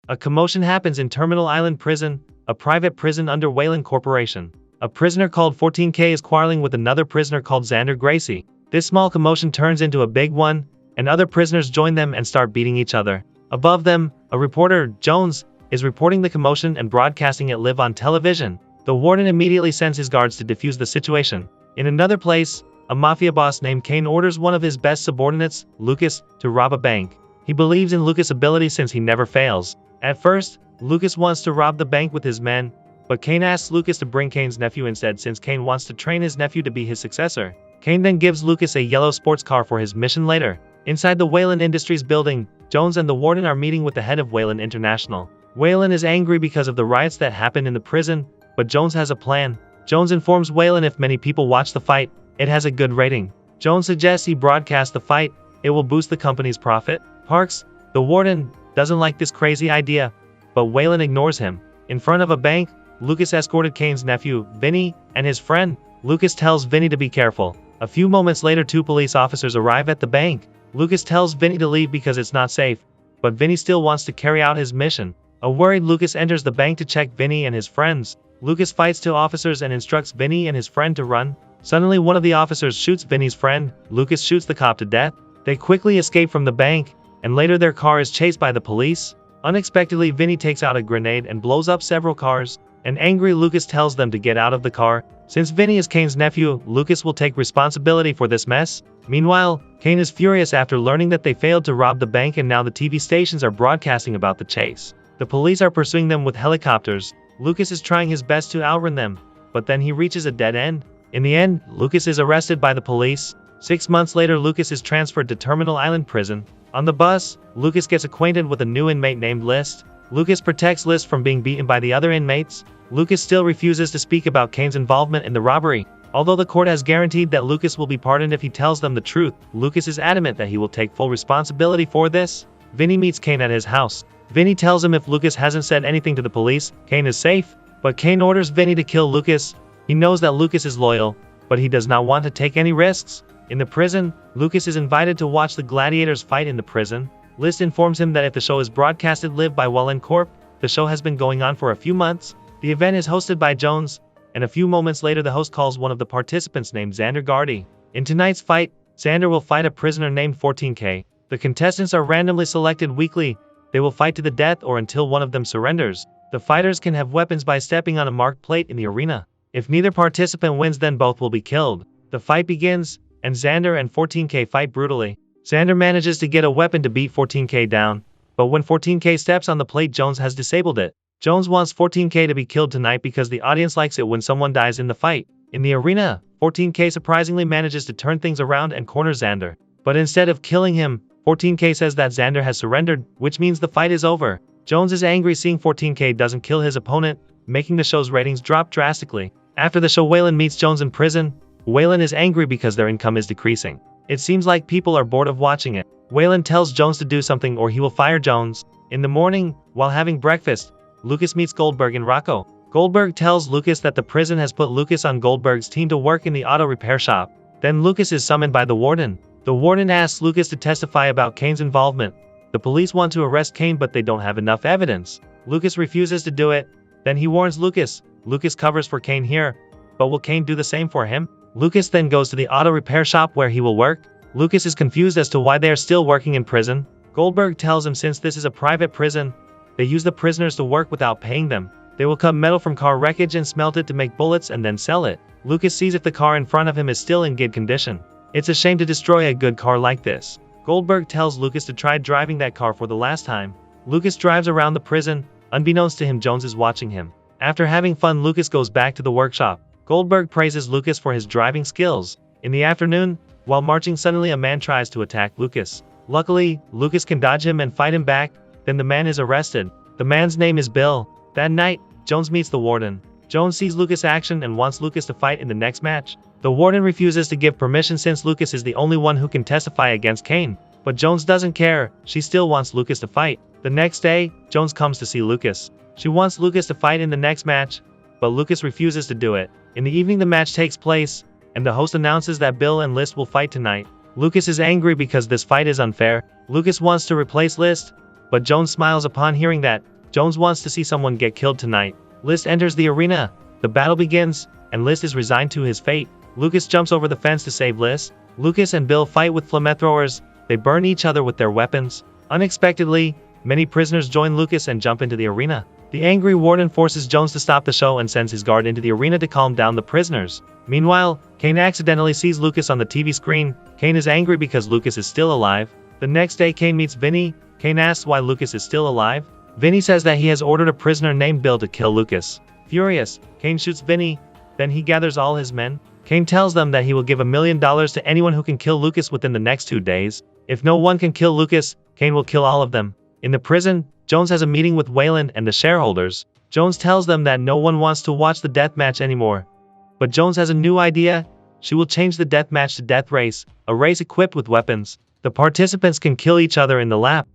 A commotion happens in Terminal Island Prison, a private prison under Wayland Corporation. A prisoner called 14K is quarreling with another prisoner called Xander Gracie. This small commotion turns into a big one, and other prisoners join them and start beating each other. Above them, a reporter, Jones, is reporting the commotion and broadcasting it live on television. The warden immediately sends his guards to defuse the situation. In another place, a mafia boss named Kane orders one of his best subordinates, Lucas, to rob a bank. He believes in Lucas' ability since he never fails. At first, Lucas wants to rob the bank with his men, but Kane asks Lucas to bring Kane's nephew instead since Kane wants to train his nephew to be his successor. Kane then gives Lucas a yellow sports car for his mission later. Inside the Wayland Industries building, Jones and the warden are meeting with the head of Wayland International. Wayland is angry because of the riots that happened in the prison, but Jones has a plan. Jones informs Wayland if many people watch the fight, it has a good rating. Jones suggests he broadcast the fight, it will boost the company's profit. Parks, the warden, doesn't like this crazy idea, but Wayland ignores him. In front of a bank, Lucas escorted Kane's nephew, Vinny, and his friend. Lucas tells Vinny to be careful. A few moments later, two police officers arrive at the bank. Lucas tells Vinny to leave because it's not safe, but Vinny still wants to carry out his mission. A worried Lucas enters the bank to check Vinny and his friends. Lucas fights two officers and instructs Vinny and his friend to run. Suddenly one of the officers shoots Vinny's friend. Lucas shoots the cop to death. They quickly escape from the bank, and later their car is chased by the police. Unexpectedly, Vinny takes out a grenade and blows up several cars. An angry Lucas tells them to get out of the car. Since Vinny is Kane's nephew, Lucas will take responsibility for this mess. Meanwhile, Kane is furious after learning that they failed to rob the bank and now the TV stations are broadcasting about the chase. The police are pursuing them with helicopters. Lucas is trying his best to outrun them, but then he reaches a dead end. In the end, Lucas is arrested by the police. 6 months later, Lucas is transferred to Terminal Island Prison. On the bus, Lucas gets acquainted with a new inmate named List. Lucas protects List from being beaten by the other inmates. Lucas still refuses to speak about Kane's involvement in the robbery. Although the court has guaranteed that Lucas will be pardoned if he tells them the truth, Lucas is adamant that he will take full responsibility for this. Vinny meets Kane at his house. Vinny tells him if Lucas hasn't said anything to the police, Kane is safe. But Kane orders Vinny to kill Lucas. He knows that Lucas is loyal, but he does not want to take any risks. In the prison, Lucas is invited to watch the gladiators fight in the prison. List informs him that if the show is broadcasted live by Wayland Corp, the show has been going on for a few months. The event is hosted by Jones, and a few moments later the host calls one of the participants named Xander Gardy. In tonight's fight, Xander will fight a prisoner named 14K. The contestants are randomly selected weekly. They will fight to the death or until one of them surrenders. The fighters can have weapons by stepping on a marked plate in the arena. If neither participant wins, then both will be killed. The fight begins, and Xander and 14K fight brutally. Xander manages to get a weapon to beat 14K down, but when 14K steps on the plate, Jones has disabled it. Jones wants 14K to be killed tonight because the audience likes it when someone dies in the fight. In the arena, 14K surprisingly manages to turn things around and corner Xander. But instead of killing him, 14K says that Xander has surrendered, which means the fight is over. Jones is angry seeing 14K doesn't kill his opponent, making the show's ratings drop drastically. After the show, Wayland meets Jones in prison. Wayland is angry because their income is decreasing. It seems like people are bored of watching it. Wayland tells Jones to do something or he will fire Jones. In the morning, while having breakfast, Lucas meets Goldberg and Rocco. Goldberg tells Lucas that the prison has put Lucas on Goldberg's team to work in the auto repair shop. Then Lucas is summoned by the warden. The warden asks Lucas to testify about Kane's involvement. The police want to arrest Kane, but they don't have enough evidence. Lucas refuses to do it. Then he warns Lucas. Lucas covers for Kane here, but will Kane do the same for him? Lucas then goes to the auto repair shop where he will work. Lucas is confused as to why they are still working in prison. Goldberg tells him since this is a private prison, they use the prisoners to work without paying them. They will cut metal from car wreckage and smelt it to make bullets and then sell it. Lucas sees if the car in front of him is still in good condition. It's a shame to destroy a good car like this. Goldberg tells Lucas to try driving that car for the last time. Lucas drives around the prison. Unbeknownst to him, Jones is watching him. After having fun, Lucas goes back to the workshop. Goldberg praises Lucas for his driving skills. In the afternoon, while marching, suddenly a man tries to attack Lucas. Luckily, Lucas can dodge him and fight him back. Then the man is arrested. The man's name is Bill. That night, Jones meets the warden. Jones sees Lucas' action and wants Lucas to fight in the next match. The warden refuses to give permission since Lucas is the only one who can testify against Kane. But Jones doesn't care. She still wants Lucas to fight. The next day, Jones comes to see Lucas. She wants Lucas to fight in the next match, but Lucas refuses to do it. In the evening, the match takes place, and the host announces that Bill and List will fight tonight. Lucas is angry because this fight is unfair. Lucas wants to replace List, but Jones smiles upon hearing that. Jones wants to see someone get killed tonight. List enters the arena. The battle begins, and List is resigned to his fate. Lucas jumps over the fence to save List. Lucas and Bill fight with flamethrowers. They burn each other with their weapons. Unexpectedly, many prisoners join Lucas and jump into the arena. The angry warden forces Jones to stop the show and sends his guard into the arena to calm down the prisoners. Meanwhile, Kane accidentally sees Lucas on the TV screen. Kane is angry because Lucas is still alive. The next day, Kane meets Vinny. Kane asks why Lucas is still alive. Vinny says that he has ordered a prisoner named Bill to kill Lucas. Furious, Kane shoots Vinny. Then he gathers all his men. Kane tells them that he will give $1 million to anyone who can kill Lucas within the next 2 days. If no one can kill Lucas, Kane will kill all of them. In the prison, Jones has a meeting with Wayland and the shareholders. Jones tells them that no one wants to watch the death match anymore. But Jones has a new idea. She will change the death match to Death Race, a race equipped with weapons. The participants can kill each other in the lap.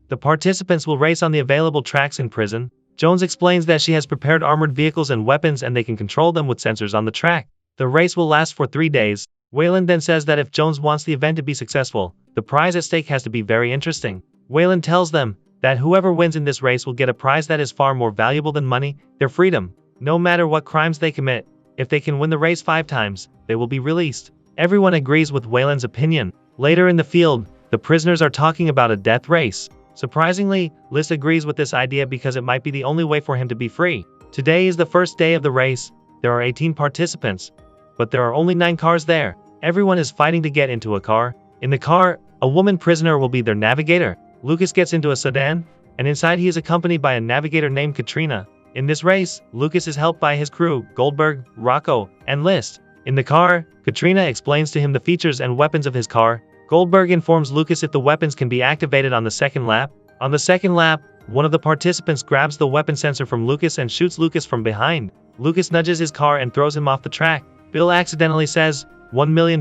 The participants will race on the available tracks in prison. Jones explains that she has prepared armored vehicles and weapons and they can control them with sensors on the track. The race will last for 3 days. Wayland then says that if Jones wants the event to be successful, the prize at stake has to be very interesting. Wayland tells them that whoever wins in this race will get a prize that is far more valuable than money, their freedom. No matter what crimes they commit, if they can win the race 5 times, they will be released. Everyone agrees with Wayland's opinion. Later in the field, the prisoners are talking about a death race. Surprisingly, List agrees with this idea because it might be the only way for him to be free. Today is the first day of the race. There are 18 participants, but there are only 9 cars there. Everyone is fighting to get into a car. In the car, a woman prisoner will be their navigator. Lucas gets into a sedan, and inside he is accompanied by a navigator named Katrina. In this race, Lucas is helped by his crew, Goldberg, Rocco, and List. In the car, Katrina explains to him the features and weapons of his car. Goldberg informs Lucas if the weapons can be activated on the second lap. On the second lap, one of the participants grabs the weapon sensor from Lucas and shoots Lucas from behind. Lucas nudges his car and throws him off the track. Bill accidentally says, $1 million.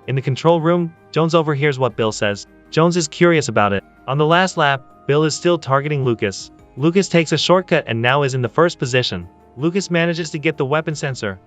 In the control room, Jones overhears what Bill says. Jones is curious about it. On the last lap, Bill is still targeting Lucas. Lucas takes a shortcut and now is in the first position. Lucas manages to get the weapon sensor,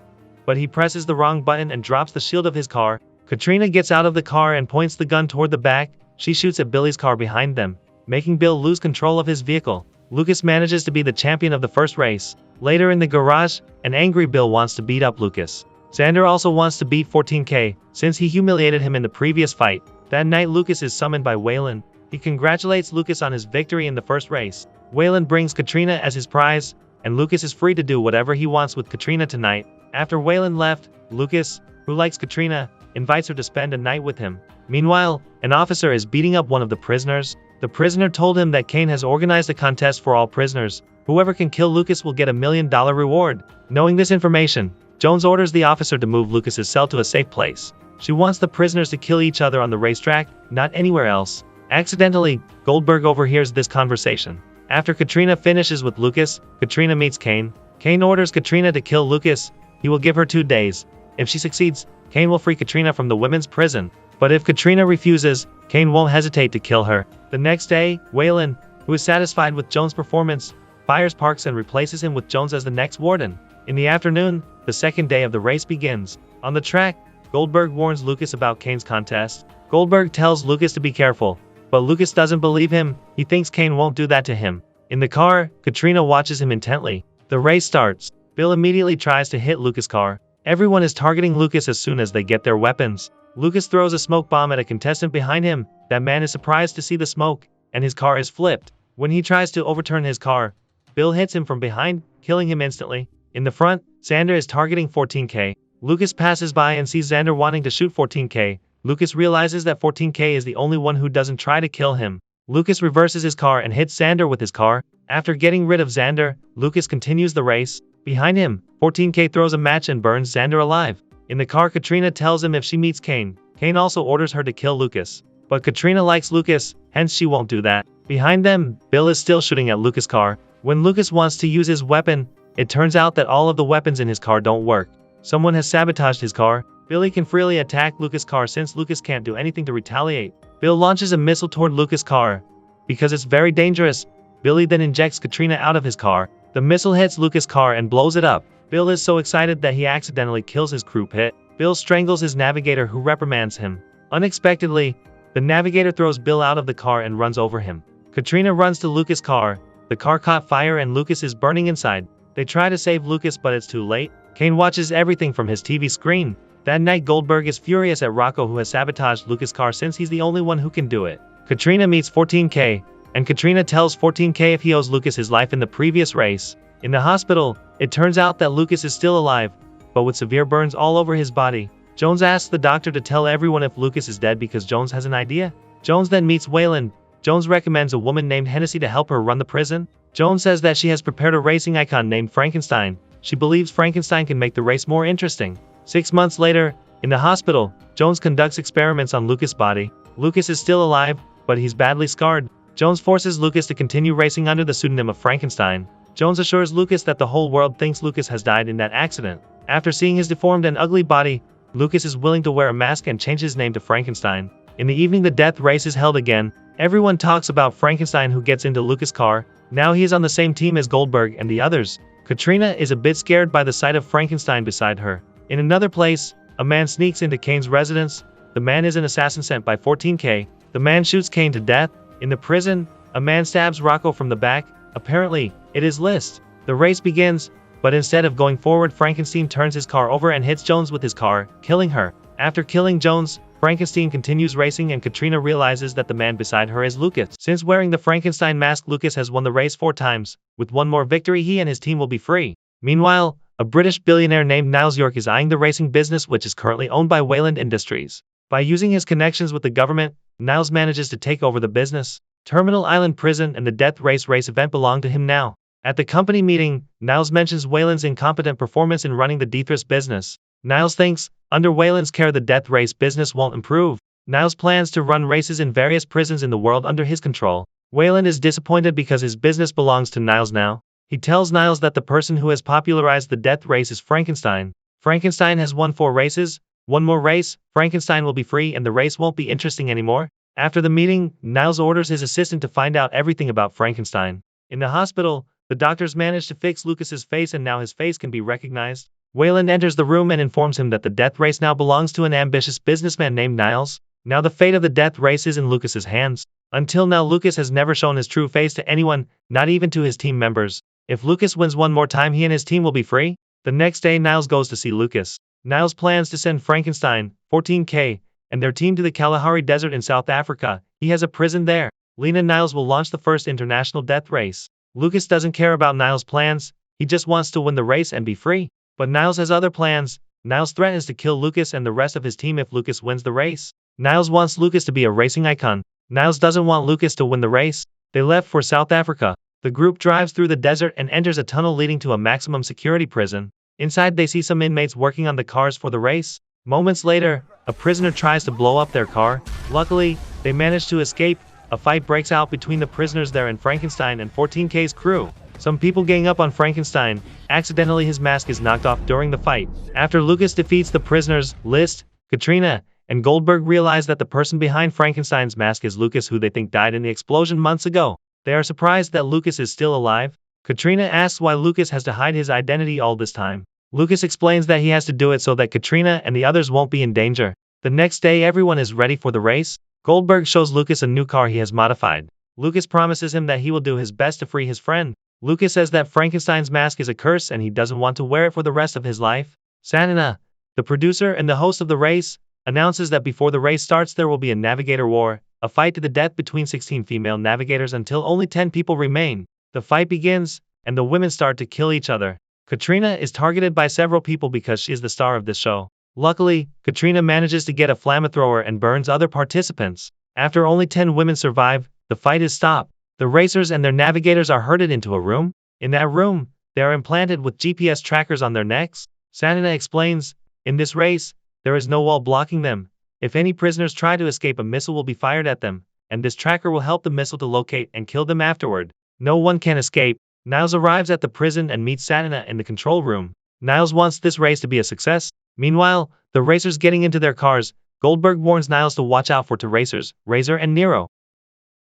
but he presses the wrong button and drops the shield of his car. Katrina gets out of the car and points the gun toward the back. She shoots at Billy's car behind them, making Bill lose control of his vehicle. Lucas manages to be the champion of the first race. Later in the garage, an angry Bill wants to beat up Lucas. Xander also wants to beat 14K, since he humiliated him in the previous fight. That night Lucas is summoned by Wayland. He congratulates Lucas on his victory in the first race. Wayland brings Katrina as his prize, and Lucas is free to do whatever he wants with Katrina tonight. After Wayland left, Lucas, who likes Katrina, invites her to spend a night with him. Meanwhile, an officer is beating up one of the prisoners. The prisoner told him that Kane has organized a contest for all prisoners. Whoever can kill Lucas will get $1 million reward. Knowing this information, Jones orders the officer to move Lucas's cell to a safe place. She wants the prisoners to kill each other on the racetrack, not anywhere else. Accidentally, Goldberg overhears this conversation. After Katrina finishes with Lucas, Katrina meets Kane. Kane orders Katrina to kill Lucas. He will give her 2 days. If she succeeds, Kane will free Katrina from the women's prison. But if Katrina refuses, Kane won't hesitate to kill her. The next day, Wayland, who is satisfied with Jones' performance, fires Parks and replaces him with Jones as the next warden. In the afternoon, the second day of the race begins. On the track, Goldberg warns Lucas about Kane's contest. Goldberg tells Lucas to be careful, but Lucas doesn't believe him. He thinks Kane won't do that to him. In the car, Katrina watches him intently. The race starts. Bill immediately tries to hit Lucas' car. Everyone is targeting Lucas as soon as they get their weapons. Lucas throws a smoke bomb at a contestant behind him. That man is surprised to see the smoke, and his car is flipped. When he tries to overturn his car, Bill hits him from behind, killing him instantly. In the front, Xander is targeting 14K. Lucas passes by and sees Xander wanting to shoot 14K. Lucas realizes that 14K is the only one who doesn't try to kill him. Lucas reverses his car and hits Xander with his car. After getting rid of Xander, Lucas continues the race. Behind him, 14K throws a match and burns Xander alive. In the car, Katrina tells him if she meets Kane, Kane also orders her to kill Lucas. But Katrina likes Lucas, hence she won't do that. Behind them, Bill is still shooting at Lucas' car. When Lucas wants to use his weapon, it turns out that all of the weapons in his car don't work. Someone has sabotaged his car. Billy can freely attack Lucas' car since Lucas can't do anything to retaliate. Bill launches a missile toward Lucas' car. Because it's very dangerous, Billy then injects Katrina out of his car. The missile hits Lucas' car and blows it up. Bill is so excited that he accidentally kills his crew pit. Bill strangles his navigator who reprimands him. Unexpectedly, the navigator throws Bill out of the car and runs over him. Katrina runs to Lucas' car, The car caught fire and Lucas is burning inside. They try to save Lucas but it's too late. Kane watches everything from his TV screen. That night Goldberg is furious at Rocco who has sabotaged Lucas' car since he's the only one who can do it. Katrina meets 14K, and Katrina tells 14K if he owes Lucas his life in the previous race. In the hospital, it turns out that Lucas is still alive, but with severe burns all over his body. Jones asks the doctor to tell everyone if Lucas is dead because Jones has an idea. Jones then meets Wayland. Jones recommends a woman named Hennessy to help her run the prison. Jones says that she has prepared a racing icon named Frankenstein. She believes Frankenstein can make the race more interesting. 6 months later, in the hospital, Jones conducts experiments on Lucas' body. Lucas is still alive, but he's badly scarred. Jones forces Lucas to continue racing under the pseudonym of Frankenstein. Jones assures Lucas that the whole world thinks Lucas has died in that accident. After seeing his deformed and ugly body, Lucas is willing to wear a mask and change his name to Frankenstein. In the evening the death race is held again. Everyone talks about Frankenstein who gets into Lucas' car. Now he is on the same team as Goldberg and the others. Katrina is a bit scared by the sight of Frankenstein beside her. In another place, a man sneaks into Kane's residence. The man is an assassin sent by 14K. The man shoots Kane to death. In the prison, a man stabs Rocco from the back. Apparently, it is List. The race begins, but instead of going forward, Frankenstein turns his car over and hits Jones with his car, killing her. After killing Jones, Frankenstein continues racing and Katrina realizes that the man beside her is Lucas. Since wearing the Frankenstein mask, Lucas has won the race 4 times. With one more victory, he and his team will be free. Meanwhile, a British billionaire named Niles York is eyeing the racing business, which is currently owned by Wayland Industries. By using his connections with the government, Niles manages to take over the business. Terminal Island Prison and the Death Race event belong to him now. At the company meeting, Niles mentions Wayland's incompetent performance in running the Deathrace business. Niles thinks, under Wayland's care the Death Race business won't improve. Niles plans to run races in various prisons in the world under his control. Wayland is disappointed because his business belongs to Niles now. He tells Niles that the person who has popularized the Death Race is Frankenstein. Frankenstein has won 4 races. One more race, Frankenstein will be free and the race won't be interesting anymore. After the meeting, Niles orders his assistant to find out everything about Frankenstein. In the hospital, the doctors manage to fix Lucas's face and now his face can be recognized. Wayland enters the room and informs him that the Death Race now belongs to an ambitious businessman named Niles. Now the fate of the Death Race is in Lucas's hands. Until now Lucas has never shown his true face to anyone, not even to his team members. If Lucas wins one more time, he and his team will be free. The next day Niles goes to see Lucas. Niles plans to send Frankenstein, 14K, and their team to the Kalahari Desert in South Africa. He has a prison there. Lena Niles will launch the first international death race. Lucas doesn't care about Niles' plans, he just wants to win the race and be free. But Niles has other plans. Niles threatens to kill Lucas and the rest of his team if Lucas wins the race. Niles wants Lucas to be a racing icon. Niles doesn't want Lucas to win the race. They left for South Africa. The group drives through the desert and enters a tunnel leading to a maximum security prison. Inside they see some inmates working on the cars for the race. Moments later, a prisoner tries to blow up their car. Luckily, they manage to escape. A fight breaks out between the prisoners there and Frankenstein and 14K's crew. Some people gang up on Frankenstein. Accidentally his mask is knocked off during the fight. After Lucas defeats the prisoners, List, Katrina, and Goldberg realize that the person behind Frankenstein's mask is Lucas, who they think died in the explosion months ago. They are surprised that Lucas is still alive. Katrina asks why Lucas has to hide his identity all this time. Lucas explains that he has to do it so that Katrina and the others won't be in danger. The next day everyone is ready for the race. Goldberg shows Lucas a new car he has modified. Lucas promises him that he will do his best to free his friend. Lucas says that Frankenstein's mask is a curse and he doesn't want to wear it for the rest of his life. Sanina, the producer and the host of the race, announces that before the race starts there will be a navigator war, a fight to the death between 16 female navigators until only 10 people remain. The fight begins, and the women start to kill each other. Katrina is targeted by several people because she is the star of this show. Luckily, Katrina manages to get a flamethrower and burns other participants. After only 10 women survive, the fight is stopped. The racers and their navigators are herded into a room. In that room, they are implanted with GPS trackers on their necks. Sanina explains, in this race, there is no wall blocking them. If any prisoners try to escape, a missile will be fired at them, and this tracker will help the missile to locate and kill them afterward. No one can escape. Niles arrives at the prison and meets Sanina in the control room. Niles wants this race to be a success. Meanwhile, the racers getting into their cars, Goldberg warns Niles to watch out for two racers, Razor and Nero.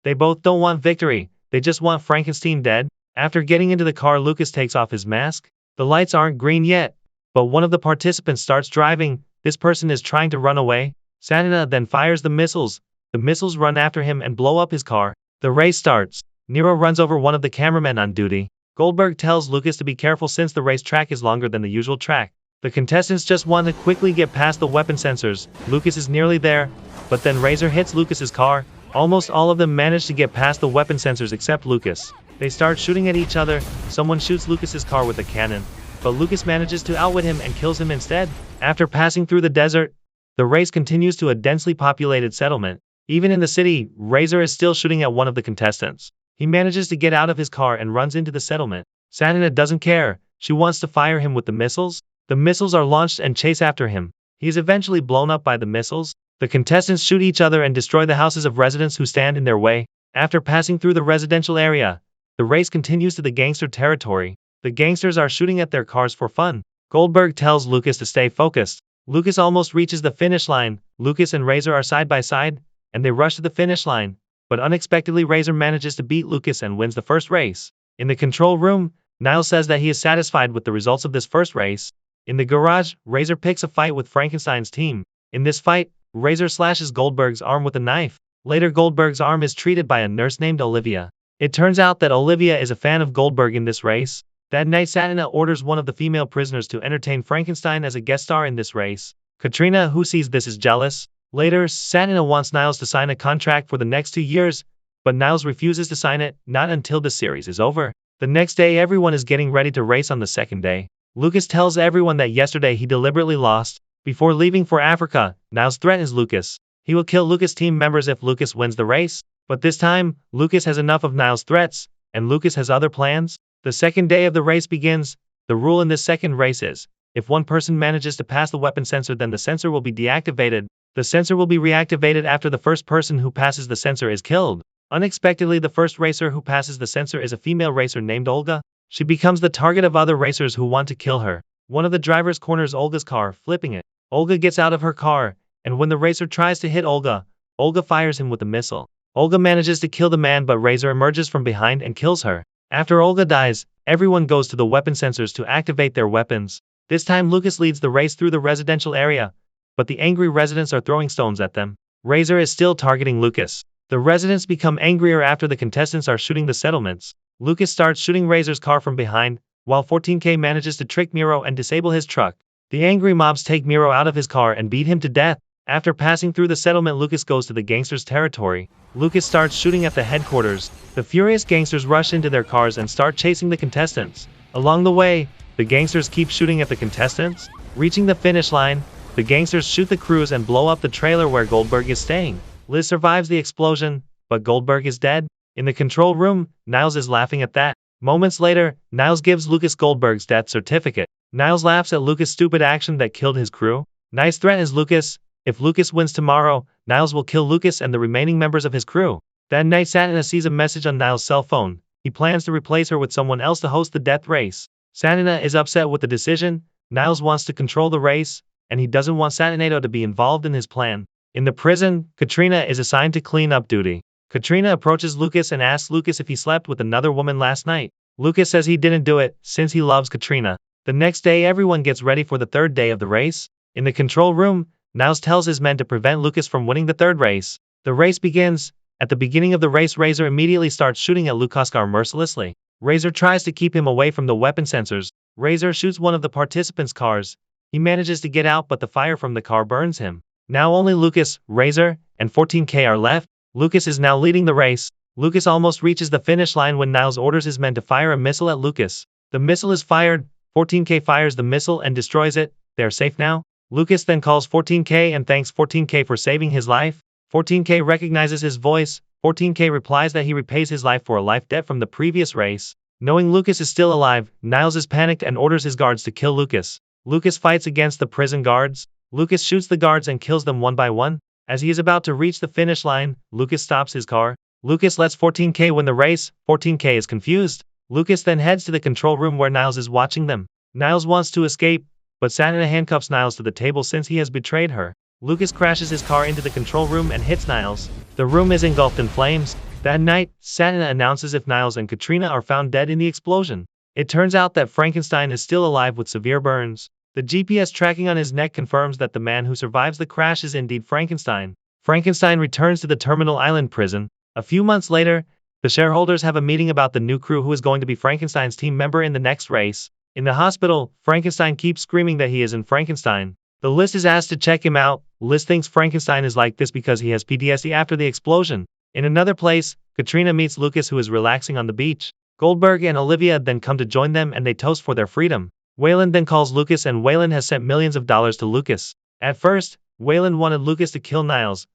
They both don't want victory, they just want Frankenstein dead. After getting into the car, Lucas takes off his mask. The lights aren't green yet, but one of the participants starts driving. This person is trying to run away. Sanina then fires the missiles. The missiles run after him and blow up his car. The race starts. Nero runs over one of the cameramen on duty. Goldberg tells Lucas to be careful since the race track is longer than the usual track. The contestants just want to quickly get past the weapon sensors. Lucas is nearly there, but then Razor hits Lucas's car. Almost all of them manage to get past the weapon sensors except Lucas. They start shooting at each other. Someone shoots Lucas's car with a cannon, but Lucas manages to outwit him and kills him instead. After passing through the desert, the race continues to a densely populated settlement. Even in the city, Razor is still shooting at one of the contestants. He manages to get out of his car and runs into the settlement. Sanina doesn't care. She wants to fire him with the missiles. The missiles are launched and chase after him. He is eventually blown up by the missiles. The contestants shoot each other and destroy the houses of residents who stand in their way. After passing through the residential area, the race continues to the gangster territory. The gangsters are shooting at their cars for fun. Goldberg tells Lucas to stay focused. Lucas almost reaches the finish line. Lucas and Razor are side by side, and they rush to the finish line. But unexpectedly Razor manages to beat Lucas and wins the first race. In the control room, Niles says that he is satisfied with the results of this first race. In the garage, Razor picks a fight with Frankenstein's team. In this fight, Razor slashes Goldberg's arm with a knife. Later Goldberg's arm is treated by a nurse named Olivia. It turns out that Olivia is a fan of Goldberg in this race. That night Satina orders one of the female prisoners to entertain Frankenstein as a guest star in this race. Katrina, who sees this, is jealous. Later, Satina wants Niles to sign a contract for the next 2 years, but Niles refuses to sign it, not until the series is over. The next day everyone is getting ready to race on the second day. Lucas tells everyone that yesterday he deliberately lost. Before leaving for Africa, Niles threatens Lucas. He will kill Lucas team members if Lucas wins the race. But this time, Lucas has enough of Niles' threats, and Lucas has other plans. The second day of the race begins. The rule in this second race is, if one person manages to pass the weapon sensor, then the sensor will be deactivated. The sensor will be reactivated after the first person who passes the sensor is killed. Unexpectedly, the first racer who passes the sensor is a female racer named Olga. She becomes the target of other racers who want to kill her. One of the drivers corners Olga's car, flipping it. Olga gets out of her car, and when the racer tries to hit Olga, Olga fires him with a missile. Olga manages to kill the man, but Razor emerges from behind and kills her. After Olga dies, everyone goes to the weapon sensors to activate their weapons. This time Lucas leads the race through the residential area, but the angry residents are throwing stones at them. Razor is still targeting Lucas. The residents become angrier after the contestants are shooting the settlements. Lucas starts shooting Razor's car from behind, while 14K manages to trick Miro and disable his truck. The angry mobs take Miro out of his car and beat him to death. After passing through the settlement, Lucas goes to the gangsters' territory. Lucas starts shooting at the headquarters. The furious gangsters rush into their cars and start chasing the contestants. Along the way, the gangsters keep shooting at the contestants. Reaching the finish line, the gangsters shoot the crews and blow up the trailer where Goldberg is staying. Liz survives the explosion, but Goldberg is dead. In the control room, Niles is laughing at that. Moments later, Niles gives Lucas Goldberg's death certificate. Niles laughs at Lucas' stupid action that killed his crew. Niles threatens Lucas. If Lucas wins tomorrow, Niles will kill Lucas and the remaining members of his crew. That night Satina sees a message on Niles' cell phone. He plans to replace her with someone else to host the death race. Satina is upset with the decision. Niles wants to control the race, and he doesn't want Satinato to be involved in his plan. In the prison, Katrina is assigned to clean up duty. Katrina approaches Lucas and asks Lucas if he slept with another woman last night. Lucas says he didn't do it, since he loves Katrina. The next day everyone gets ready for the third day of the race. In the control room, Niles tells his men to prevent Lucas from winning the third race. The race begins. At the beginning of the race, Razor immediately starts shooting at Lucas's car mercilessly. Razor tries to keep him away from the weapon sensors. Razor shoots one of the participants' cars. He manages to get out, but the fire from the car burns him. Now only Lucas, Razor, and 14K are left. Lucas is now leading the race. Lucas almost reaches the finish line when Niles orders his men to fire a missile at Lucas. The missile is fired. 14K fires the missile and destroys it. They are safe now. Lucas then calls 14K and thanks 14K for saving his life. 14K recognizes his voice. 14K replies that he repays his life for a life debt from the previous race. Knowing Lucas is still alive, Niles is panicked and orders his guards to kill Lucas. Lucas fights against the prison guards. Lucas shoots the guards and kills them one by one. As he is about to reach the finish line, Lucas stops his car. Lucas lets 14K win the race. 14K is confused. Lucas then heads to the control room where Niles is watching them. Niles wants to escape, but Satina handcuffs Niles to the table since he has betrayed her. Lucas crashes his car into the control room and hits Niles. The room is engulfed in flames. That night, Satina announces if Niles and Katrina are found dead in the explosion. It turns out that Frankenstein is still alive with severe burns. The GPS tracking on his neck confirms that the man who survives the crash is indeed Frankenstein. Frankenstein returns to the Terminal Island prison. A few months later, The shareholders have a meeting about the new crew who is going to be Frankenstein's team member in the next race. In the hospital, Frankenstein keeps screaming that he isn't Frankenstein. The List is asked to check him out. List thinks Frankenstein is like this because he has PTSD after the explosion. In another place, Katrina meets Lucas, who is relaxing on the beach. Goldberg and Olivia then come to join them and they toast for their freedom. Wayland then calls Lucas and Wayland has sent millions of dollars to Lucas. At first, Wayland wanted Lucas to kill Niles,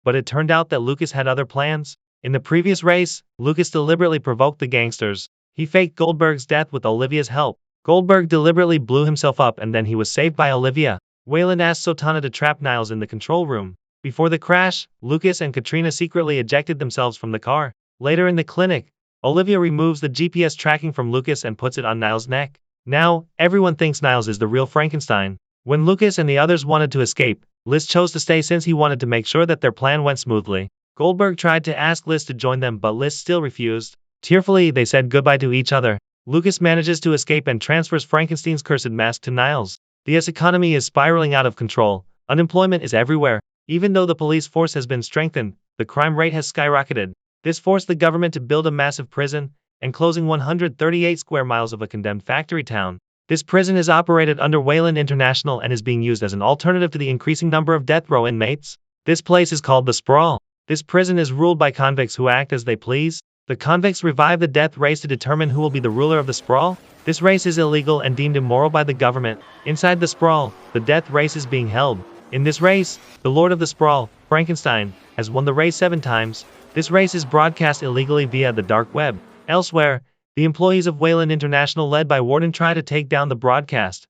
but it turned out that Lucas had other plans. In the previous race, Lucas deliberately provoked the gangsters. He faked Goldberg's death with Olivia's help. Goldberg deliberately blew himself up and then he was saved by Olivia. Wayland asked Sotana to trap Niles in the control room. Before the crash, Lucas and Katrina secretly ejected themselves from the car. Later in the clinic, Olivia removes the GPS tracking from Lucas and puts it on Niles' neck. Now, everyone thinks Niles is the real Frankenstein. When Lucas and the others wanted to escape, Liz chose to stay since he wanted to make sure that their plan went smoothly. Goldberg tried to ask Liz to join them but Liz still refused. Tearfully, they said goodbye to each other. Lucas manages to escape and transfers Frankenstein's cursed mask to Niles. The US economy is spiraling out of control. Unemployment is everywhere. Even though the police force has been strengthened, the crime rate has skyrocketed. This forced the government to build a massive prison, and closing 138 square miles of a condemned factory town. This prison is operated under Wayland International and is being used as an alternative to the increasing number of death row inmates. This place is called the Sprawl. This prison is ruled by convicts who act as they please. The convicts revive the death race to determine who will be the ruler of the Sprawl. This race is illegal and deemed immoral by the government. Inside the Sprawl, the death race is being held. In this race, the Lord of the Sprawl, Frankenstein, has won the race 7 times. This race is broadcast illegally via the dark web. Elsewhere, the employees of Wayland International led by Warden try to take down the broadcast.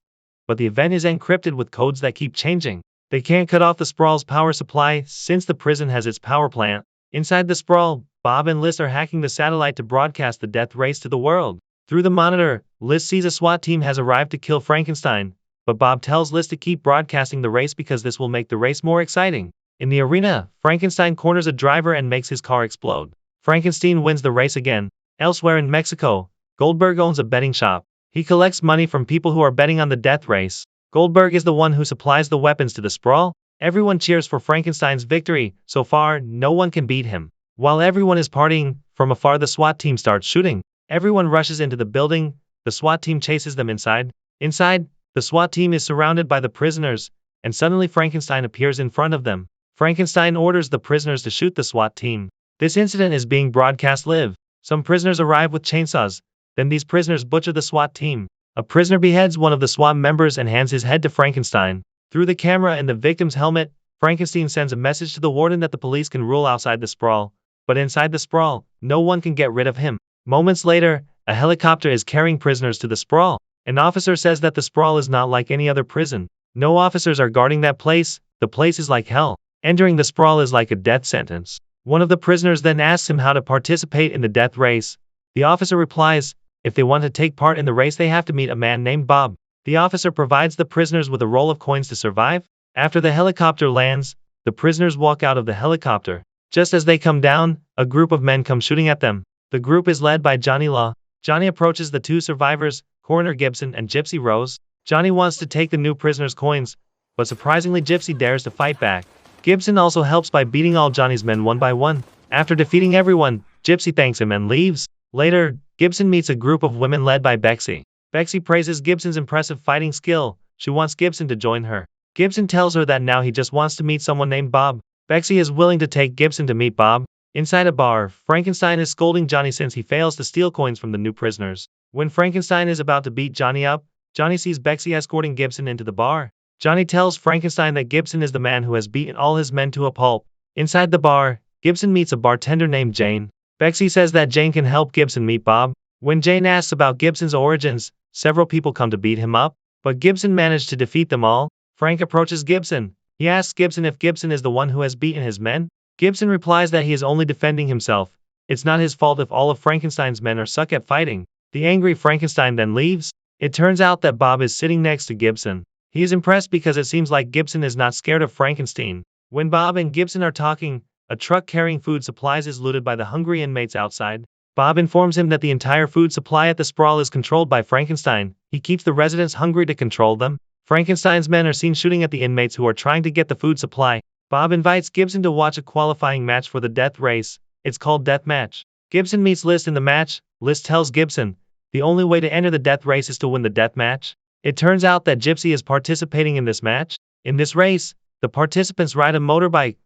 But the event is encrypted with codes that keep changing. They can't cut off the Sprawl's power supply since the prison has its power plant. Inside the Sprawl, Bob and Liz are hacking the satellite to broadcast the death race to the world. Through the monitor, Liz sees a SWAT team has arrived to kill Frankenstein, but Bob tells Liz to keep broadcasting the race because this will make the race more exciting. In the arena, Frankenstein corners a driver and makes his car explode. Frankenstein wins the race again. Elsewhere in Mexico, Goldberg owns a betting shop. He collects money from people who are betting on the death race. Goldberg is the one who supplies the weapons to the Sprawl. Everyone cheers for Frankenstein's victory. So far, no one can beat him. While everyone is partying, from afar the SWAT team starts shooting. Everyone rushes into the building. The SWAT team chases them inside. Inside, the SWAT team is surrounded by the prisoners, and suddenly Frankenstein appears in front of them. Frankenstein orders the prisoners to shoot the SWAT team. This incident is being broadcast live. Some prisoners arrive with chainsaws. Then these prisoners butcher the SWAT team. A prisoner beheads one of the SWAT members and hands his head to Frankenstein. Through the camera in the victim's helmet, Frankenstein sends a message to the warden that the police can rule outside the Sprawl. But inside the Sprawl, no one can get rid of him. Moments later, a helicopter is carrying prisoners to the Sprawl. An officer says that the Sprawl is not like any other prison. No officers are guarding that place. The place is like hell. Entering the Sprawl is like a death sentence. One of the prisoners then asks him how to participate in the death race. The officer replies, if they want to take part in the race they have to meet a man named Bob. The officer provides the prisoners with a roll of coins to survive. After the helicopter lands, the prisoners walk out of the helicopter. Just as they come down, a group of men come shooting at them. The group is led by Johnny Law. Johnny approaches the 2 survivors, Coroner Gibson and Gypsy Rose. Johnny wants to take the new prisoners' coins, but surprisingly Gypsy dares to fight back. Gibson also helps by beating all Johnny's men one by one. After defeating everyone, Gypsy thanks him and leaves. Later, Gibson meets a group of women led by Bexy. Bexy praises Gibson's impressive fighting skill. She wants Gibson to join her. Gibson tells her that now he just wants to meet someone named Bob. Bexy is willing to take Gibson to meet Bob. Inside a bar, Frankenstein is scolding Johnny since he fails to steal coins from the new prisoners. When Frankenstein is about to beat Johnny up, Johnny sees Bexy escorting Gibson into the bar. Johnny tells Frankenstein that Gibson is the man who has beaten all his men to a pulp. Inside the bar, Gibson meets a bartender named Jane. Bexy says that Jane can help Gibson meet Bob. When Jane asks about Gibson's origins, several people come to beat him up, but Gibson managed to defeat them all. Frank approaches Gibson. He asks Gibson if Gibson is the one who has beaten his men. Gibson replies that he is only defending himself. It's not his fault if all of Frankenstein's men are suck at fighting. The angry Frankenstein then leaves. It turns out that Bob is sitting next to Gibson. He is impressed because it seems like Gibson is not scared of Frankenstein. When Bob and Gibson are talking, a truck carrying food supplies is looted by the hungry inmates outside. Bob informs him that the entire food supply at the Sprawl is controlled by Frankenstein. He keeps the residents hungry to control them. Frankenstein's men are seen shooting at the inmates who are trying to get the food supply. Bob invites Gibson to watch a qualifying match for the death race. It's called Death Match. Gibson meets List in the match. List tells Gibson, the only way to enter the death race is to win the death match. It turns out that Gypsy is participating in this match. In this race, the participants ride a motorbike,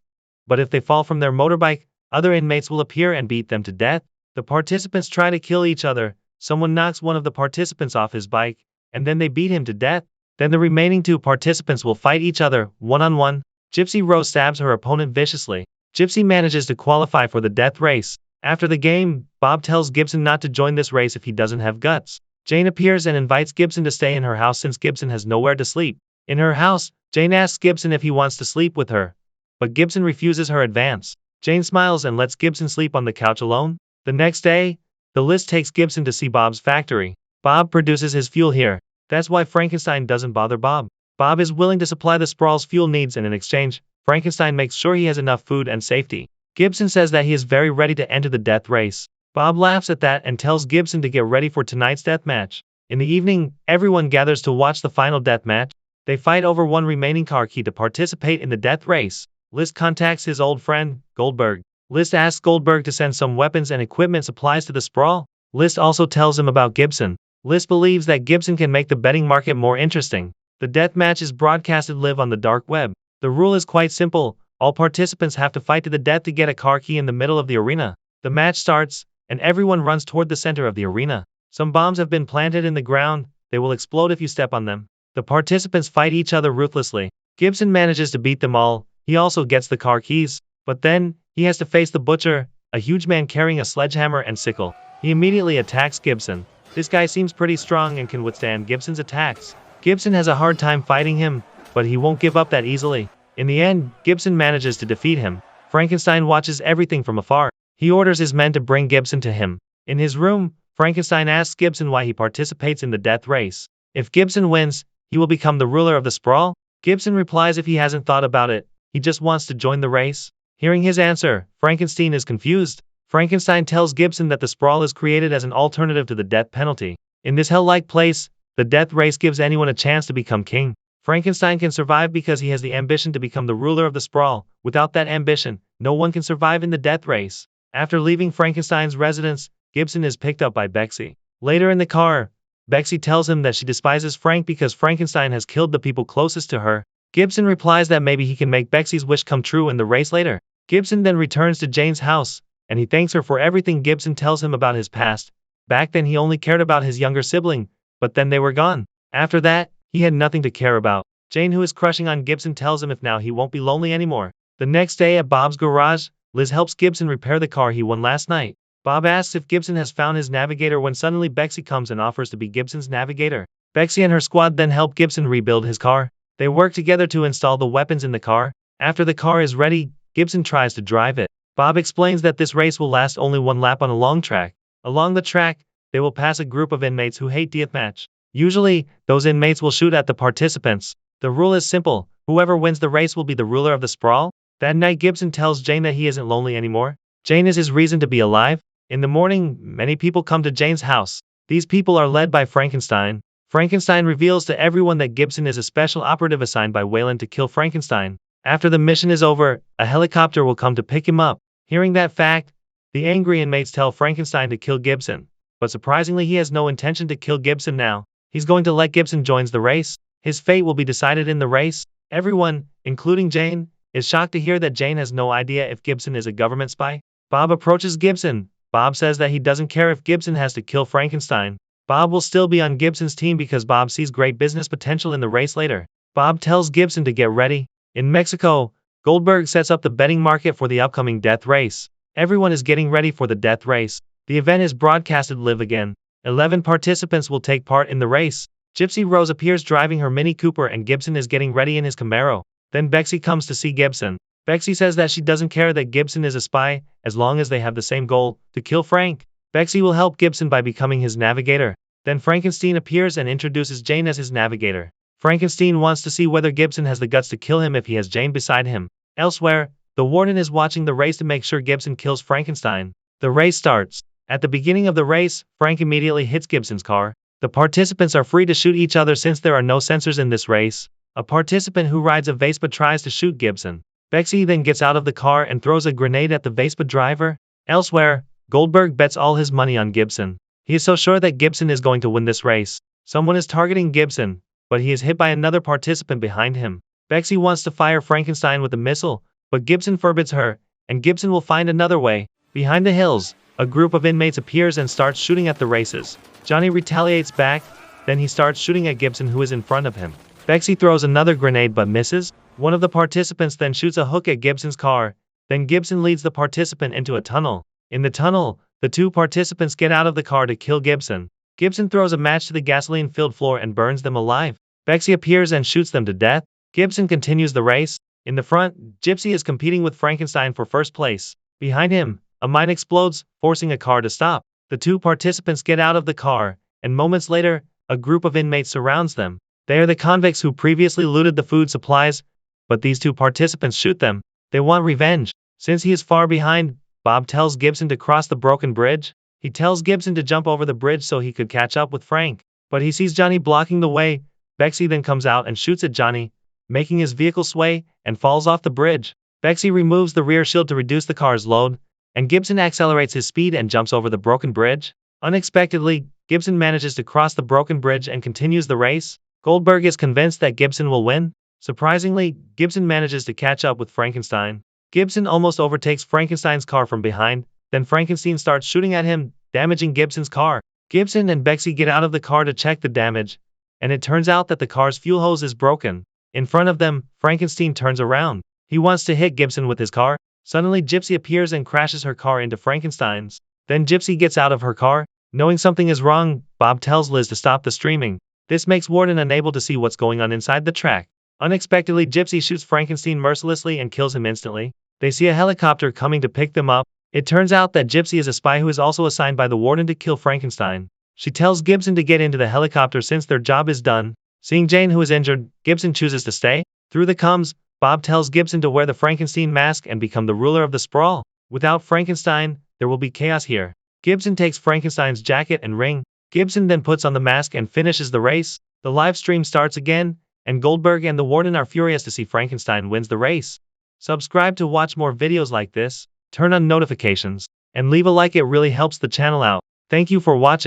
but if they fall from their motorbike, other inmates will appear and beat them to death. The participants try to kill each other. Someone knocks one of the participants off his bike, and then they beat him to death. Then the remaining two participants will fight each other, one-on-one. Gypsy Rose stabs her opponent viciously. Gypsy manages to qualify for the death race. After the game, Bob tells Gibson not to join this race if he doesn't have guts. Jane appears and invites Gibson to stay in her house since Gibson has nowhere to sleep. In her house, Jane asks Gibson if he wants to sleep with her, but Gibson refuses her advance. Jane smiles and lets Gibson sleep on the couch alone. The next day, the List takes Gibson to see Bob's factory. Bob produces his fuel here. That's why Frankenstein doesn't bother Bob. Bob is willing to supply the Sprawl's fuel needs, and in exchange, Frankenstein makes sure he has enough food and safety. Gibson says that he is very ready to enter the death race. Bob laughs at that and tells Gibson to get ready for tonight's death match. In the evening, everyone gathers to watch the final death match. They fight over one remaining car key to participate in the death race. List contacts his old friend, Goldberg. List asks Goldberg to send some weapons and equipment supplies to the Sprawl. List also tells him about Gibson. List believes that Gibson can make the betting market more interesting. The death match is broadcasted live on the dark web. The rule is quite simple. All participants have to fight to the death to get a car key in the middle of the arena. The match starts, and everyone runs toward the center of the arena. Some bombs have been planted in the ground. They will explode if you step on them. The participants fight each other ruthlessly. Gibson manages to beat them all. He also gets the car keys. But then, he has to face the Butcher, a huge man carrying a sledgehammer and sickle. He immediately attacks Gibson. This guy seems pretty strong and can withstand Gibson's attacks. Gibson has a hard time fighting him, but he won't give up that easily. In the end, Gibson manages to defeat him. Frankenstein watches everything from afar. He orders his men to bring Gibson to him. In his room, Frankenstein asks Gibson why he participates in the death race. If Gibson wins, he will become the ruler of the Sprawl. Gibson replies if he hasn't thought about it, he just wants to join the race. Hearing his answer, Frankenstein is confused. Frankenstein tells Gibson that the Sprawl is created as an alternative to the death penalty. In this hell-like place, the death race gives anyone a chance to become king. Frankenstein can survive because he has the ambition to become the ruler of the Sprawl. Without that ambition, no one can survive in the death race. After leaving Frankenstein's residence, Gibson is picked up by Bexy. Later in the car, Bexy tells him that she despises Frank because Frankenstein has killed the people closest to her. Gibson replies that maybe he can make Bexy's wish come true in the race later. Gibson then returns to Jane's house, and he thanks her for everything. Gibson tells him about his past. Back then he only cared about his younger sibling, but then they were gone. After that, he had nothing to care about. Jane, who is crushing on Gibson, tells him if now he won't be lonely anymore. The next day at Bob's garage, Liz helps Gibson repair the car he won last night. Bob asks if Gibson has found his navigator when suddenly Bexy comes and offers to be Gibson's navigator. Bexy and her squad then help Gibson rebuild his car. They work together to install the weapons in the car. After the car is ready, Gibson tries to drive it. Bob explains that this race will last only one lap on a long track. Along the track, they will pass a group of inmates who hate deathmatch. Usually, those inmates will shoot at the participants. The rule is simple. Whoever wins the race will be the ruler of the Sprawl. That night, Gibson tells Jane that he isn't lonely anymore. Jane is his reason to be alive. In the morning, many people come to Jane's house. These people are led by Frankenstein. Frankenstein reveals to everyone that Gibson is a special operative assigned by Wayland to kill Frankenstein. After the mission is over, a helicopter will come to pick him up. Hearing that fact, the angry inmates tell Frankenstein to kill Gibson. But surprisingly, he has no intention to kill Gibson now. He's going to let Gibson join the race. His fate will be decided in the race. Everyone, including Jane, is shocked to hear that Jane has no idea if Gibson is a government spy. Bob approaches Gibson. Bob says that he doesn't care if Gibson has to kill Frankenstein. Bob will still be on Gibson's team because Bob sees great business potential in the race later. Bob tells Gibson to get ready. In Mexico, Goldberg sets up the betting market for the upcoming death race. Everyone is getting ready for the death race. The event is broadcasted live again. 11 participants will take part in the race. Gypsy Rose appears driving her Mini Cooper and Gibson is getting ready in his Camaro. Then Bexy comes to see Gibson. Bexy says that she doesn't care that Gibson is a spy, as long as they have the same goal, to kill Frank. Bexy will help Gibson by becoming his navigator. Then Frankenstein appears and introduces Jane as his navigator. Frankenstein wants to see whether Gibson has the guts to kill him if he has Jane beside him. Elsewhere, the warden is watching the race to make sure Gibson kills Frankenstein. The race starts. At the beginning of the race, Frank immediately hits Gibson's car. The participants are free to shoot each other since there are no sensors in this race. A participant who rides a Vespa tries to shoot Gibson. Bexy then gets out of the car and throws a grenade at the Vespa driver. Elsewhere, Goldberg bets all his money on Gibson. He is so sure that Gibson is going to win this race. Someone is targeting Gibson, but he is hit by another participant behind him. Bexy wants to fire Frankenstein with a missile, but Gibson forbids her, and Gibson will find another way. Behind the hills, a group of inmates appears and starts shooting at the races. Johnny retaliates back, then he starts shooting at Gibson, who is in front of him. Bexy throws another grenade but misses. One of the participants then shoots a hook at Gibson's car. Then Gibson leads the participant into a tunnel. In the tunnel, the two participants get out of the car to kill Gibson. Gibson throws a match to the gasoline-filled floor and burns them alive. Bexy appears and shoots them to death. Gibson continues the race. In the front, Gypsy is competing with Frankenstein for first place. Behind him, a mine explodes, forcing a car to stop. The two participants get out of the car, and moments later, a group of inmates surrounds them. They are the convicts who previously looted the food supplies, but these two participants shoot them. They want revenge. Since he is far behind, Bob tells Gibson to cross the broken bridge. He tells Gibson to jump over the bridge so he could catch up with Frank, but he sees Johnny blocking the way. Bexy then comes out and shoots at Johnny, making his vehicle sway and falls off the bridge. Bexy removes the rear shield to reduce the car's load, and Gibson accelerates his speed and jumps over the broken bridge. Unexpectedly, Gibson manages to cross the broken bridge and continues the race. Goldberg is convinced that Gibson will win. Surprisingly, Gibson manages to catch up with Frankenstein. Gibson almost overtakes Frankenstein's car from behind, then Frankenstein starts shooting at him, damaging Gibson's car. Gibson and Bexy get out of the car to check the damage, and it turns out that the car's fuel hose is broken. In front of them, Frankenstein turns around. He wants to hit Gibson with his car. Suddenly Gypsy appears and crashes her car into Frankenstein's. Then Gypsy gets out of her car. Knowing something is wrong, Bob tells Liz to stop the streaming. This makes Warden unable to see what's going on inside the track. Unexpectedly, Gypsy shoots Frankenstein mercilessly and kills him instantly. They see a helicopter coming to pick them up. It turns out that Gypsy is a spy who is also assigned by the Warden to kill Frankenstein. She tells Gibson to get into the helicopter since their job is done. Seeing Jane, who is injured, Gibson chooses to stay. Through the comms, Bob tells Gibson to wear the Frankenstein mask and become the ruler of the sprawl. Without Frankenstein, there will be chaos here. Gibson takes Frankenstein's jacket and ring. Gibson then puts on the mask and finishes the race. The live stream starts again, and Goldberg and the Warden are furious to see Frankenstein wins the race. Subscribe to watch more videos like this, turn on notifications, and leave a like, it really helps the channel out. Thank you for watching.